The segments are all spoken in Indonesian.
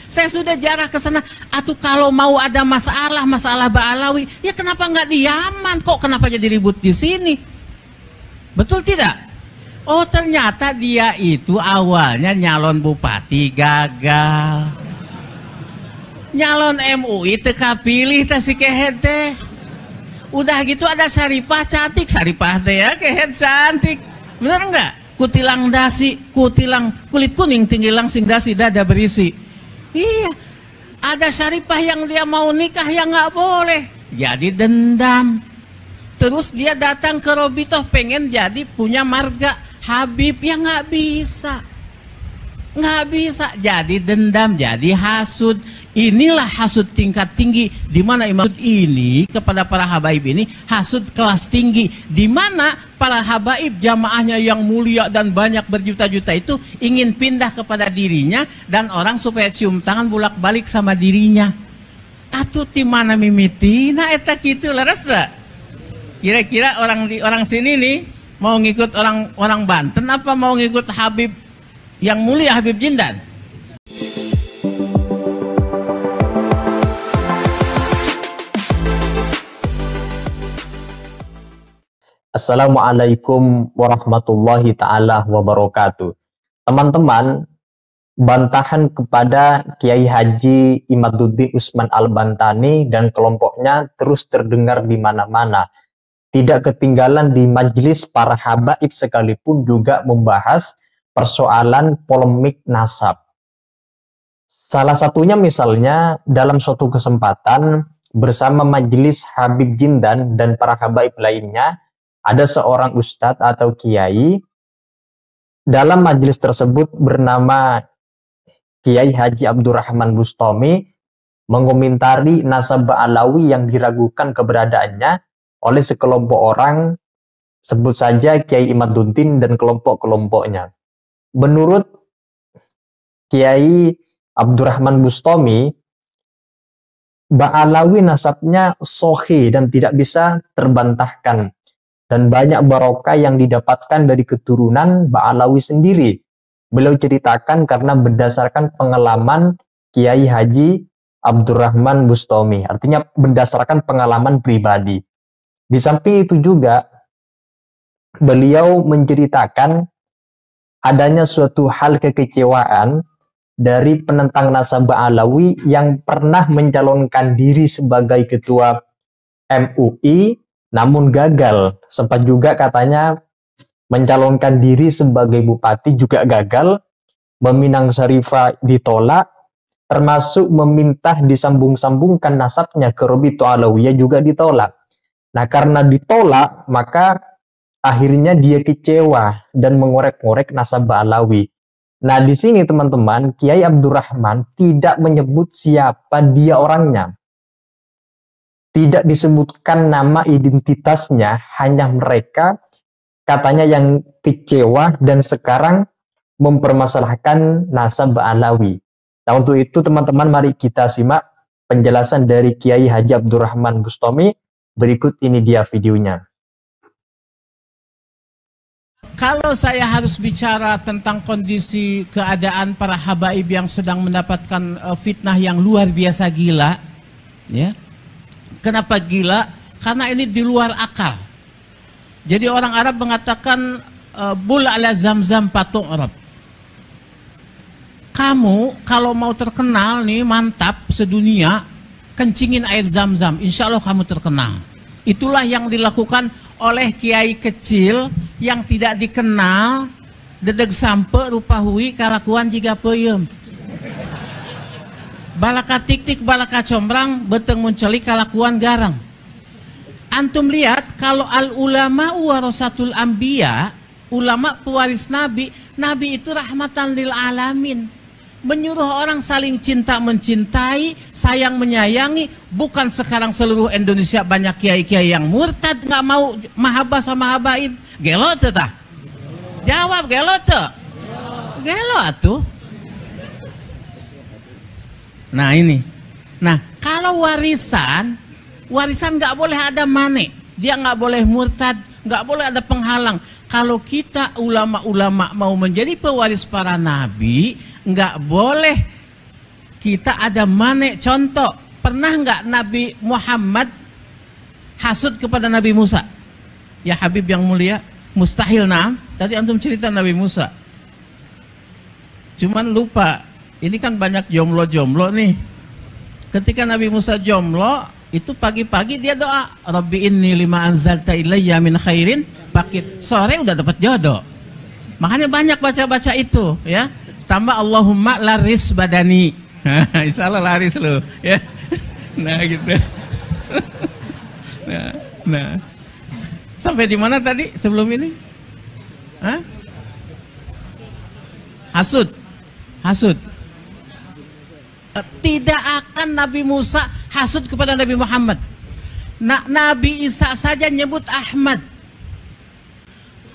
Saya sudah jarah ke sana. Atuh kalau mau ada masalah Ba'alawi, ya kenapa nggak di Yaman? Kok kenapa jadi ribut di sini? Betul tidak? Oh ternyata dia itu awalnya nyalon bupati gagal. Nyalon MUI teka pilih teh si Kehet teh. Udah gitu ada Saripah cantik, Saripah teh ya Kehet cantik. Bener enggak? Kutilang dasi, kutilang kulit kuning tinggi langsing dasi dada berisi. Iya, ada Saripah yang dia mau nikah yang nggak boleh, jadi dendam. Terus dia datang ke Robitoh pengen jadi punya marga Habib yang nggak bisa, jadi dendam, jadi hasud. Inilah hasud tingkat tinggi, di mana imam ini kepada para habaib ini hasud kelas tinggi, di mana para habaib jamaahnya yang mulia dan banyak berjuta-juta itu ingin pindah kepada dirinya dan orang supaya cium tangan bolak-balik sama dirinya. Atuh di mana mimitina eta kitu laras tak? Kira-kira orang sini nih mau ngikut orang Banten apa mau ngikut Habib yang mulia Habib Jindan? Assalamualaikum warahmatullahi ta'ala wabarakatuh. Teman-teman, bantahan kepada Kiai Haji Imaduddin Usman Al-Bantani dan kelompoknya terus terdengar di mana-mana. Tidak ketinggalan di majelis para habaib sekalipun juga membahas persoalan polemik nasab. Salah satunya misalnya dalam suatu kesempatan bersama majelis Habib Jindan dan para habaib lainnya, ada seorang ustadz atau kiai dalam majelis tersebut bernama Kiai Haji Abdurrahman Bustami mengomentari nasab Ba'alawi yang diragukan keberadaannya oleh sekelompok orang, sebut saja Kiai Imaduddin dan kelompok-kelompoknya. Menurut Kiai Abdurrahman Bustami, Ba'alawi nasabnya sahih dan tidak bisa terbantahkan. Dan banyak barokah yang didapatkan dari keturunan Ba'alawi sendiri. Beliau ceritakan karena berdasarkan pengalaman Kiai Haji Abdurrahman Bustami. Artinya berdasarkan pengalaman pribadi. Di samping itu juga beliau menceritakan adanya suatu hal kekecewaan dari penentang nasab Ba'alawi yang pernah mencalonkan diri sebagai ketua MUI namun gagal. Sempat juga katanya mencalonkan diri sebagai bupati juga gagal, meminang Syarifah ditolak, termasuk meminta disambung-sambungkan nasabnya ke Robitoh Alawiyah juga ditolak. Nah karena ditolak maka akhirnya dia kecewa dan mengorek-ngorek nasab Ba'alawi. Nah di sini teman-teman, Kiai Abdurrahman tidak menyebut siapa dia orangnya. Tidak disebutkan nama identitasnya, hanya mereka katanya yang kecewa dan sekarang mempermasalahkan nasab Ba'alawi. Nah untuk itu teman-teman mari kita simak penjelasan dari Kiai Haji Abdurrahman Bustami. Berikut ini dia videonya. Kalau saya harus bicara tentang kondisi keadaan para habaib yang sedang mendapatkan fitnah yang luar biasa gila, ya. Kenapa gila? Karena ini di luar akal. Jadi orang Arab mengatakan bul ala zamzam patung Arab. Kamu kalau mau terkenal nih mantap sedunia, kencingin air zam-zam, insya Allah kamu terkenal. Itulah yang dilakukan oleh kiai kecil yang tidak dikenal, dedeg sampe rupa hui kalakuan jiga peyem. Balaka tik-tik, balaka combrang, beteng munculi kalakuan garang. Antum lihat kalau al-ulama warasatul anbiya, ulama pewaris nabi, nabi itu rahmatan lil alamin. Menyuruh orang saling cinta mencintai, sayang menyayangi, bukan sekarang seluruh Indonesia banyak kiai-kiai yang murtad, nggak mau mahabbah sama habaib. Gelo tah? Jawab gelo teh? Gelo atuh. Nah ini, nah kalau warisan nggak boleh ada mane, dia nggak boleh murtad, nggak boleh ada penghalang. Kalau kita ulama-ulama mau menjadi pewaris para nabi, nggak boleh kita ada manek contoh. Pernah nggak Nabi Muhammad hasud kepada Nabi Musa? Ya Habib yang mulia, mustahil. Nah, tadi antum cerita Nabi Musa. Cuman lupa, ini kan banyak jomblo-jomblo nih. Ketika Nabi Musa jomblo, itu pagi-pagi dia doa, Rabbi inni lima anzalta ilayya min khairin fakir. Sore udah dapat jodoh. Makanya banyak baca-baca itu, ya. Tambah Allahumma laris badani. Insya Allah laris lo, ya. Nah gitu. Nah. Sampai di mana tadi sebelum ini? Hah? Hasud. Tidak akan Nabi Musa hasud kepada Nabi Muhammad. Nabi Isa saja nyebut Ahmad.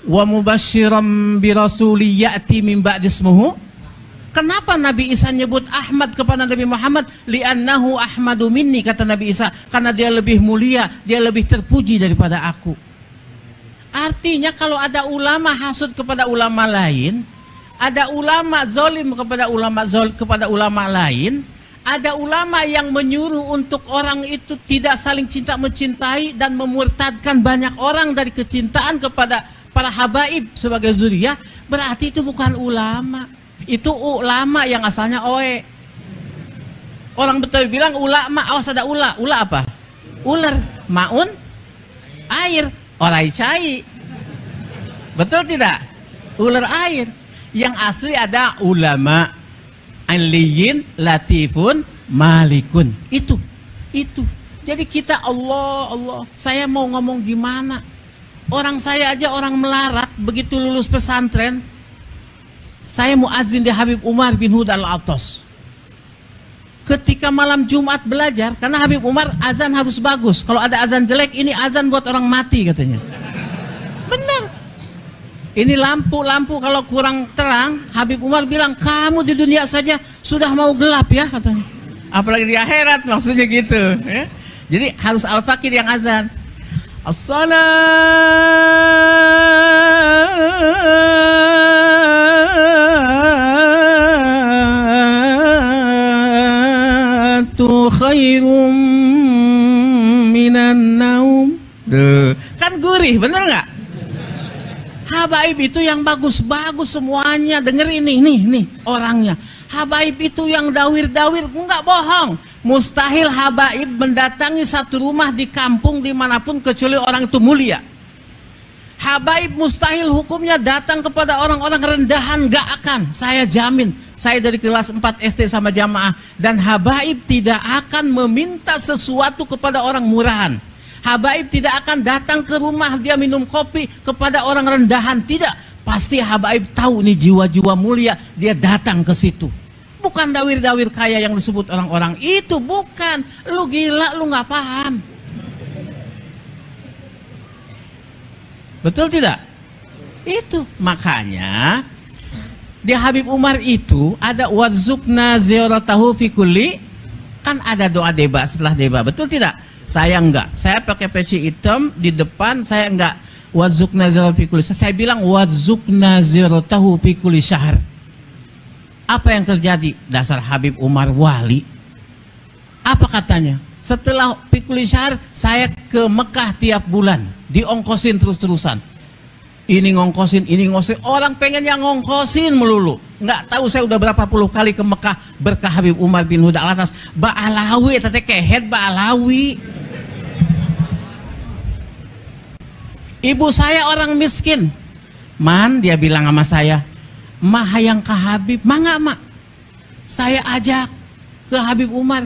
Wa mubasyiram bi rasuli ya'ti min ba'di ismuhu. Kenapa Nabi Isa nyebut Ahmad kepada Nabi Muhammad? Li'annahu ahmadu minni, kata Nabi Isa, karena dia lebih mulia, dia lebih terpuji daripada aku. Artinya kalau ada ulama hasud kepada ulama lain, ada ulama zolim kepada ulama lain, ada ulama yang menyuruh untuk orang itu tidak saling cinta mencintai dan memurtadkan banyak orang dari kecintaan kepada para habaib sebagai zuriyah, berarti itu bukan ulama. Itu ulama yang asalnya oe. Orang Betawi bilang ulama, awas ada ula. Ula apa? Ular. Maun air. Orai cai. Betul tidak? Ular air. Yang asli ada ulama, aliyin, latifun, malikun. Itu. Jadi kita Allah. Saya mau ngomong gimana? Orang saya aja orang melarat, begitu lulus pesantren, saya muazin di Habib Umar bin Hud Al-Attas. Ketika malam Jumat belajar, karena Habib Umar azan harus bagus. Kalau ada azan jelek, ini azan buat orang mati katanya. Benar. Ini lampu kalau kurang terang, Habib Umar bilang, kamu di dunia saja sudah mau gelap ya katanya. Apalagi di akhirat, maksudnya gitu. Ya? Jadi harus Al-Fakir yang azan. As-salatu khairum minan naum. Kan gurih, bener nggak? Habaib itu yang bagus-bagus semuanya. Denger ini, nih orangnya. Habaib itu yang dawir-dawir, enggak bohong. Mustahil habaib mendatangi satu rumah di kampung dimanapun kecuali orang itu mulia. Habaib mustahil hukumnya datang kepada orang-orang rendahan, enggak akan. Saya jamin, saya dari kelas 4 SD sama jamaah. Dan habaib tidak akan meminta sesuatu kepada orang murahan. Habaib tidak akan datang ke rumah dia minum kopi kepada orang rendahan. Tidak, pasti habaib tahu nih jiwa-jiwa mulia, dia datang ke situ. Bukan dawir-dawir kaya yang disebut orang-orang itu, bukan. Lu gila, lu nggak paham. Betul tidak? Itu makanya di Habib Umar itu ada warzuqna ziyaratahu fi kulli, kan ada doa deba setelah deba, betul tidak? Saya enggak, saya pakai peci hitam di depan, saya enggak warzuqna ziyaratahu fi kulli, saya bilang warzuqna ziyaratahu fi kulli syahr. Apa yang terjadi? Dasar Habib Umar wali. Apa katanya? Setelah pikuli syahr, saya ke Mekah tiap bulan, diongkosin terus-terusan. Ini ngongkosin, ini ngongkosin. Orang pengen yang ngongkosin melulu. Nggak tahu saya udah berapa puluh kali ke Mekah berkah Habib Umar bin Hud Al-Attas. Ba'alawi, tete kehet Ba'alawi. Ibu saya orang miskin. Man, dia bilang sama saya, mah hayang ke Habib, mah mak. Saya ajak ke Habib Umar.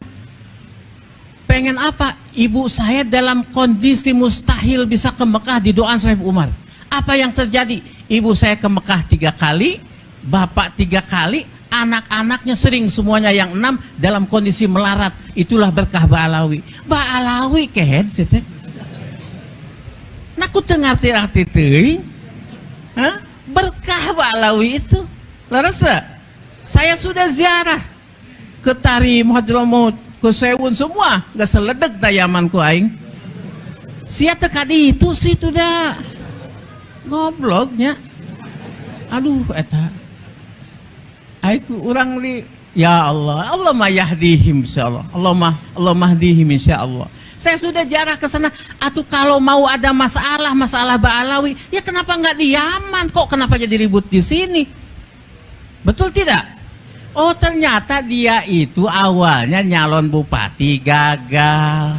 Pengen apa? Ibu saya dalam kondisi mustahil bisa ke Mekah, didoain sama Habib Umar. Apa yang terjadi? Ibu saya ke Mekah 3 kali, bapak 3 kali, anak-anaknya sering semuanya yang 6 dalam kondisi melarat. Itulah berkah Ba'alawi. Ba'alawi kehed sih. Naku tengarti-arti teuing. Hah? Berkah Ba'alawi itu. Larasa, saya sudah ziarah ke Tarim, Hadramut, ke Sewun semua, gak seledek tayamanku aing. Sia tekadi itu sih tuh dah. Gobloknya. Aduh eta. Aiku urang di Ya Allah, Allah yahdihim insyaallah. Allah mahdihim insyaallah. Saya sudah jarah ke sana. Atuh kalau mau ada masalah Ba'alawi, ya kenapa nggak di Yaman? Kok kenapa jadi ribut di sini? Betul tidak? Oh, ternyata dia itu awalnya nyalon bupati gagal.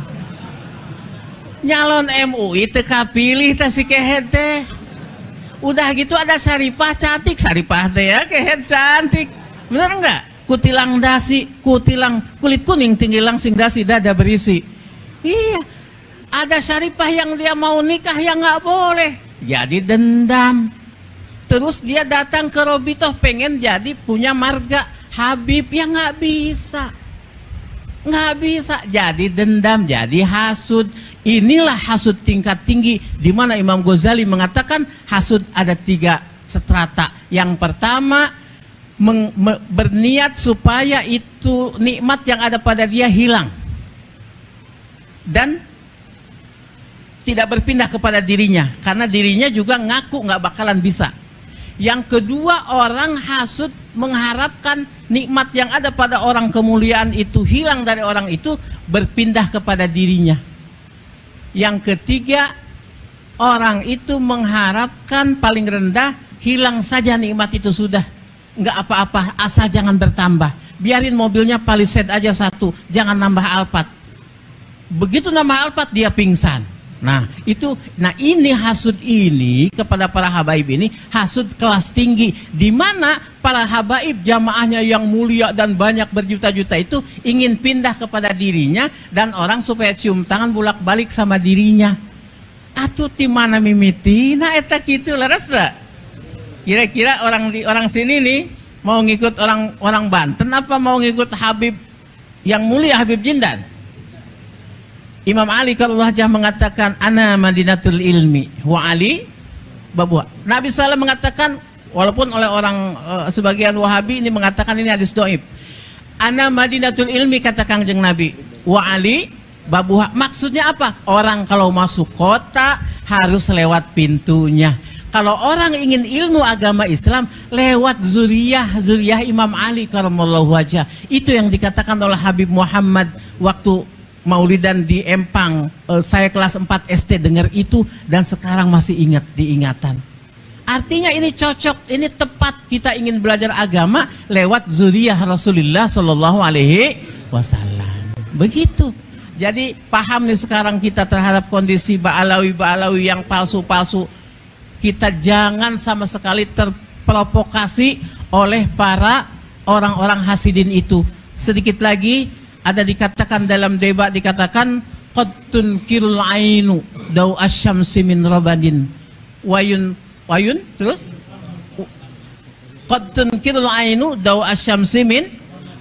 Nyalon MUI teka pilih teh si kehet teh. Udah gitu ada Syarifah cantik, Syarifah teh ya kehet cantik. Bener enggak? Kutilang dasi, kutilang kulit kuning tinggi langsing dasi dada berisi. Iya, ada Syarifah yang dia mau nikah yang nggak boleh, jadi dendam. Terus dia datang ke Robitoh pengen jadi punya marga Habib yang nggak bisa, jadi dendam, jadi hasud. Inilah hasud tingkat tinggi, di mana Imam Ghazali mengatakan hasud ada 3 strata. Yang pertama, berniat supaya itu nikmat yang ada pada dia hilang dan tidak berpindah kepada dirinya, karena dirinya juga ngaku nggak bakalan bisa. Yang kedua, orang hasud mengharapkan nikmat yang ada pada orang kemuliaan itu hilang dari orang itu, berpindah kepada dirinya. Yang ketiga, orang itu mengharapkan paling rendah hilang saja nikmat itu sudah, nggak apa-apa, asal jangan bertambah. Biarin mobilnya Palisade aja 1, jangan nambah Alphard. Begitu nambah Alphard dia pingsan. Nah ini hasud ini kepada para habaib ini hasud kelas tinggi, di mana para habaib jamaahnya yang mulia dan banyak berjuta-juta itu ingin pindah kepada dirinya dan orang supaya cium tangan bolak-balik sama dirinya. Atuh ti mana mimitina eta kitu laras da? Kira-kira orang sini nih mau ngikut orang Banten apa mau ngikut Habib yang mulia Habib Jindan? Imam Ali karramallahu wajhah mengatakan ana madinatul ilmi wa Ali babuha. Nabi SAW mengatakan, walaupun oleh orang sebagian Wahabi ini mengatakan ini hadis dhaif. Ana madinatul ilmi kata Kangjeng Nabi, wa Ali babuha. Maksudnya apa? Orang kalau masuk kota harus lewat pintunya. Kalau orang ingin ilmu agama Islam lewat zuriyah Imam Ali karramallahu wajhah. Itu yang dikatakan oleh Habib Muhammad waktu Maulidan di Empang. Saya kelas 4 SD dengar itu dan sekarang masih ingat diingatan. Artinya ini cocok, ini tepat kita ingin belajar agama lewat zuriyah Rasulullah Shallallahu Alaihi Wasallam. Begitu. Jadi paham nih sekarang kita terhadap kondisi Ba'alawi yang palsu-palsu. Kita jangan sama sekali terprovokasi oleh para orang-orang hasidin itu. Sedikit lagi ada dikatakan dalam debat, dikatakan qad tunkirul ainu daw asyamsi min rabadin wayun terus qad tunkirul ainu daw asyamsi min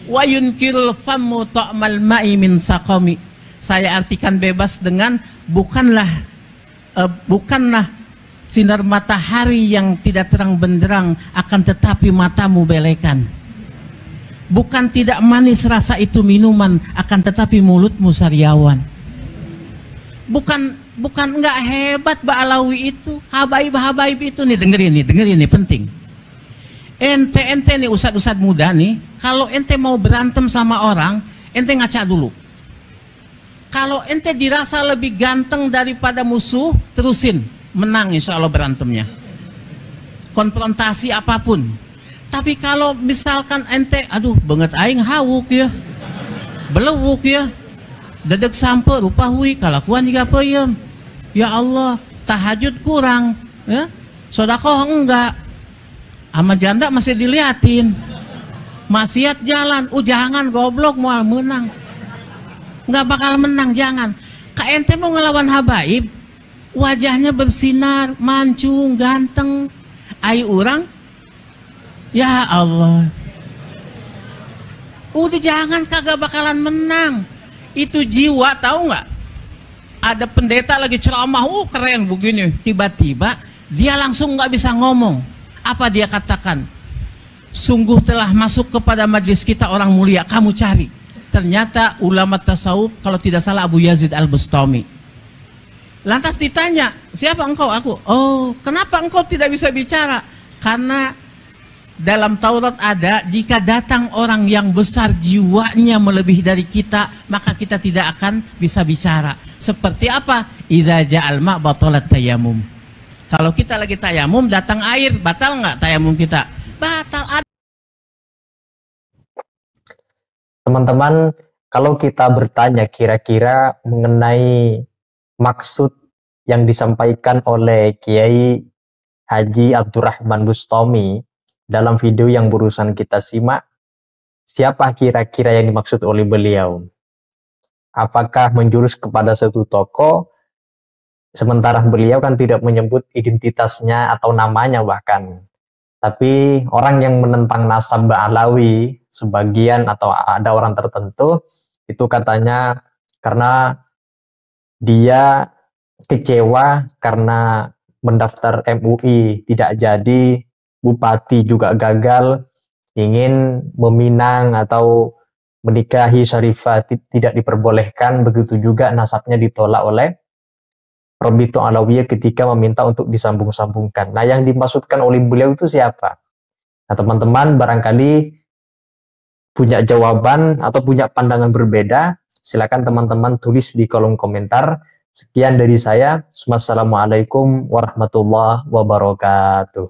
wayunkirul famu ta'mal ma'i min saqami. Saya artikan bebas dengan bukanlah sinar matahari yang tidak terang benderang, akan tetapi matamu belekan. Bukan tidak manis rasa itu minuman, akan tetapi mulutmu sariawan. Bukan enggak hebat Ba'alawi itu, habaib itu nih, dengerin nih penting. Ente nih ustad muda nih, kalau ente mau berantem sama orang, ente ngaca dulu. Kalau ente dirasa lebih ganteng daripada musuh, terusin, menang insya Allah berantemnya. Konfrontasi apapun. Tapi kalau misalkan ente, aduh banget aing hawuk ya, belewuk ya, dedek sampe rupa hui kalakuan juga peyem. Ya Allah, tahajud kurang, ya, sodakoh enggak, sama janda masih diliatin, maksiat jalan, jangan goblok mau menang, nggak bakal menang, jangan. Ka ente mau ngelawan habaib, wajahnya bersinar, mancung, ganteng, ai urang. Ya Allah, udah jangan, kagak bakalan menang. Itu jiwa, tahu nggak? Ada pendeta lagi ceramah, keren begini, tiba-tiba dia langsung nggak bisa ngomong. Apa dia katakan? Sungguh telah masuk kepada majlis kita orang mulia, kamu cari. Ternyata ulama tasawuf, kalau tidak salah Abu Yazid Al-Bustami. Lantas ditanya, siapa engkau? Aku. Oh, kenapa engkau tidak bisa bicara? Karena dalam Taurat ada, jika datang orang yang besar jiwanya melebihi dari kita, maka kita tidak akan bisa bicara. Seperti apa? Idza ja'al ma' batalat tayamum. Kalau kita lagi tayamum, datang air, batal nggak tayamum kita? Batal. Teman-teman, kalau kita bertanya kira-kira mengenai maksud yang disampaikan oleh Kiai Haji Abdurrahman Bustami dalam video yang barusan kita simak, siapa kira-kira yang dimaksud oleh beliau? Apakah menjurus kepada satu tokoh, sementara beliau kan tidak menyebut identitasnya atau namanya bahkan. Tapi orang yang menentang nasab Ba'alawi, sebagian atau ada orang tertentu, itu katanya karena dia kecewa karena mendaftar MUI tidak jadi, bupati juga gagal, ingin meminang atau menikahi Syarifah tidak diperbolehkan, begitu juga nasabnya ditolak oleh Rabithah Alawiyah ketika meminta untuk disambung-sambungkan. Nah, yang dimaksudkan oleh beliau itu siapa? Nah, teman-teman barangkali punya jawaban atau punya pandangan berbeda, silakan teman-teman tulis di kolom komentar. Sekian dari saya. Wassalamualaikum warahmatullahi wabarakatuh.